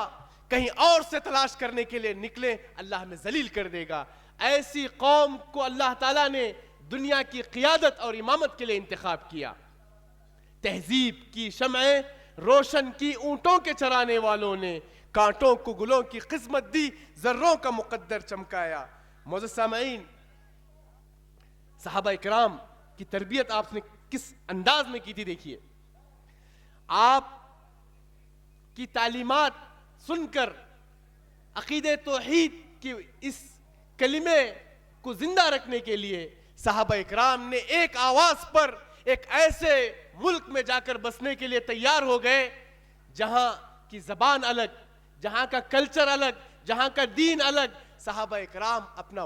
کہیں اور سے تلاش کرنے کے لیے نکلے، اللہ ہمیں ذلیل کر دے گا۔ ایسی قوم کو اللہ تعالیٰ نے دنیا کی قیادت اور امامت کے لیے انتخاب کیا۔ تہذیب کی شمعیں روشن کی اونٹوں کے چرانے والوں نے، کانٹوں کو گلوں کی قسمت دی، ذروں کا مقدر چمکایا۔ معزز سامعین، صحابہ اکرام کی تربیت آپ نے کس انداز میں کی تھی دیکھیے۔ آپ کی تعلیمات سن کر عقید توحید کی اس کلمے کو زندہ رکھنے کے لیے صحابہ اکرام نے ایک آواز پر ایک ایسے ملک میں جا کر بسنے کے لیے تیار ہو گئے جہاں کی زبان الگ، جہاں کا کلچر الگ، جہاں کا دین الگ۔ صحابہ اکرام اپنا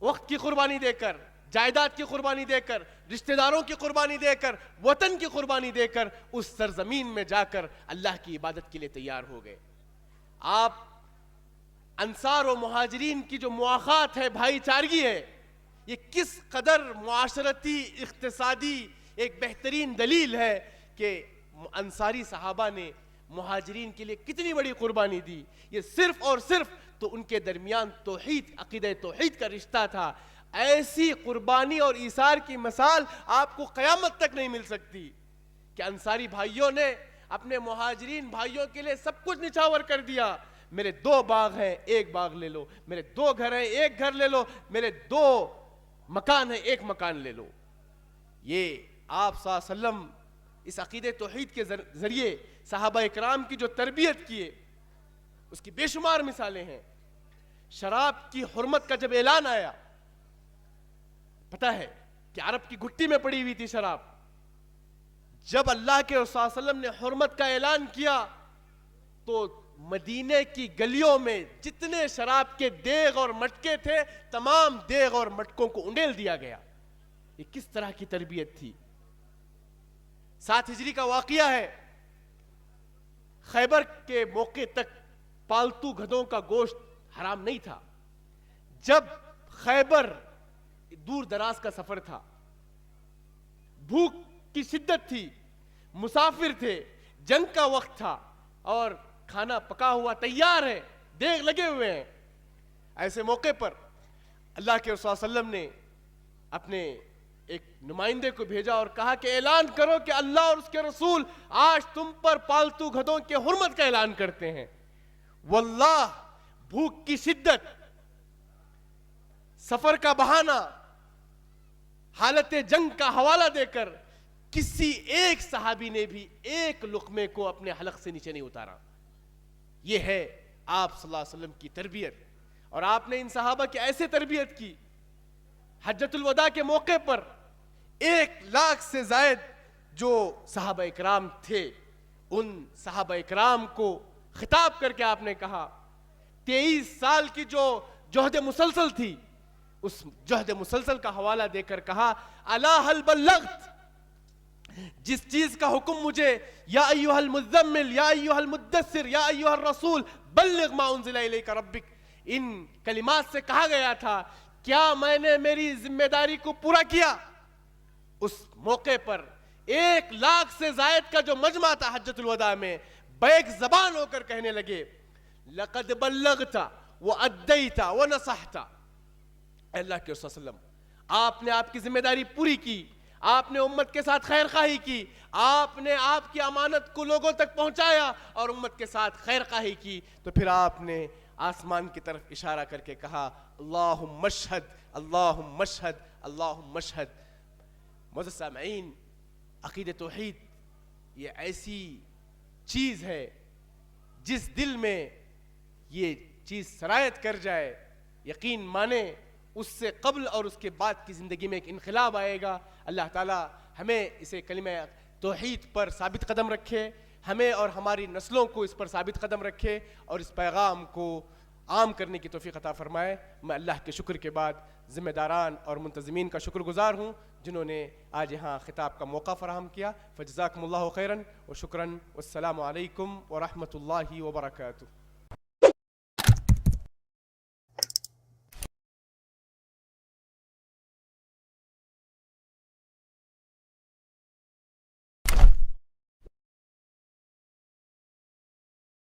وقت کی قربانی دے کر، جائیداد کی قربانی دے کر، رشتہ داروں کی قربانی دے کر، وطن کی قربانی دے کر اس سرزمین میں جا کر اللہ کی عبادت کے لیے تیار ہو گئے۔ آپ انصار و مہاجرین کی جو مواخات ہے، بھائی چارگی ہے، یہ کس قدر معاشرتی اقتصادی ایک بہترین دلیل ہے کہ انصاری صحابہ نے مہاجرین کے لیے کتنی بڑی قربانی دی۔ یہ صرف اور صرف تو ان کے درمیان توحید، عقیدہ توحید کا رشتہ تھا۔ ایسی قربانی اور ایثار کی مثال آپ کو قیامت تک نہیں مل سکتی کہ انصاری بھائیوں نے اپنے مہاجرین بھائیوں کے لیے سب کچھ نچھاور کر دیا۔ میرے 2 باغ ہیں، 1 باغ لے لو، میرے 2 گھر ہیں، 1 گھر لے لو، میرے 2 مکان ہیں، 1 مکان لے لو۔ یہ آپ صلی اللہ علیہ وسلم اس عقیدہ توحید کے ذریعے صحابہ اکرام کی جو تربیت کیے اس کی بے شمار مثالیں ہیں۔ شراب کی حرمت کا جب اعلان آیا، پتہ ہے کہ عرب کی گھٹی میں پڑی ہوئی تھی شراب، جب اللہ کے رسول صلی اللہ علیہ وسلم نے حرمت کا اعلان کیا تو مدینے کی گلیوں میں جتنے شراب کے دیگ اور مٹکے تھے، تمام دیگ اور مٹکوں کو انڈیل دیا گیا۔ یہ کس طرح کی تربیت تھی؟ 7 ہجری کا واقعہ ہے، خیبر کے موقع تک پالتو گدھوں کا گوشت حرام نہیں تھا۔ جب خیبر دور دراز کا سفر تھا، بھوک کی شدت تھی، مسافر تھے، جنگ کا وقت تھا اور کھانا پکا ہوا تیار ہے، دیگ لگے ہوئے ہیں، ایسے موقع پر اللہ کے رسول صلی اللہ علیہ وسلم نے اپنے ایک نمائندے کو بھیجا اور کہا کہ اعلان کرو کہ اللہ اور اس کے رسول آج تم پر پالتو گدھوں کے حرمت کا اعلان کرتے ہیں۔ واللہ بھوک کی شدت، سفر کا بہانہ، حالت جنگ کا حوالہ دے کر کسی ایک صحابی نے بھی ایک لقمے کو اپنے حلق سے نیچے نہیں اتارا. یہ ہے آپ صلی اللہ علیہ وسلم کی تربیت. اور آپ نے ان صحابہ کی ایسے تربیت کی, حجۃ الوداع کے موقع پر 1,00,000 سے زائد جو صحابہ اکرام تھے, ان صحابہ اکرام کو خطاب کر کے آپ نے کہا, 23 سال کی جو جہد مسلسل تھی, اس جہد مسلسل کا حوالہ دے کر کہا الا هل بلغت, جس چیز کا حکم مجھے یا ایھا المزمل یا ایھا المدثر یا ایھا الرسول بلغ ما انزل الیک ربک, ان کلمات سے کہا گیا تھا کیا میں نے میری ذمہ داری کو پورا کیا؟ اس موقع پر 1,00,000 سے زائد کا جو مجمع تھا حجۃ الوداع میں, بیک زبان ہو کر کہنے لگے لقد بلغت وادیت ونصحت. اللہ کے رسول صلی اللہ علیہ وسلم, آپ نے آپ کی ذمہ داری پوری کی, آپ نے امت کے ساتھ خیر خواہی کی, آپ نے آپ کی امانت کو لوگوں تک پہنچایا اور امت کے ساتھ خیر خواہی کی. تو پھر آپ نے آسمان کی طرف اشارہ کر کے کہا اللہم اشہد اللہم اشہد اللہم اشہد. معزز سامعین, عقید توحید یہ ایسی چیز ہے جس دل میں یہ چیز سرایت کر جائے, یقین مانے, اس سے قبل اور اس کے بعد کی زندگی میں ایک انقلاب آئے گا. اللہ تعالیٰ ہمیں اسے کلمہ توحید پر ثابت قدم رکھے, ہمیں اور ہماری نسلوں کو اس پر ثابت قدم رکھے اور اس پیغام کو عام کرنے کی توفیق عطا فرمائے. میں اللہ کے شکر کے بعد ذمہ داران اور منتظمین کا شکر گزار ہوں جنہوں نے آج یہاں خطاب کا موقع فراہم کیا. فجزاکم اللہ خیراً و شکراً. والسلام علیکم ورحمۃ اللہ وبرکاتہ.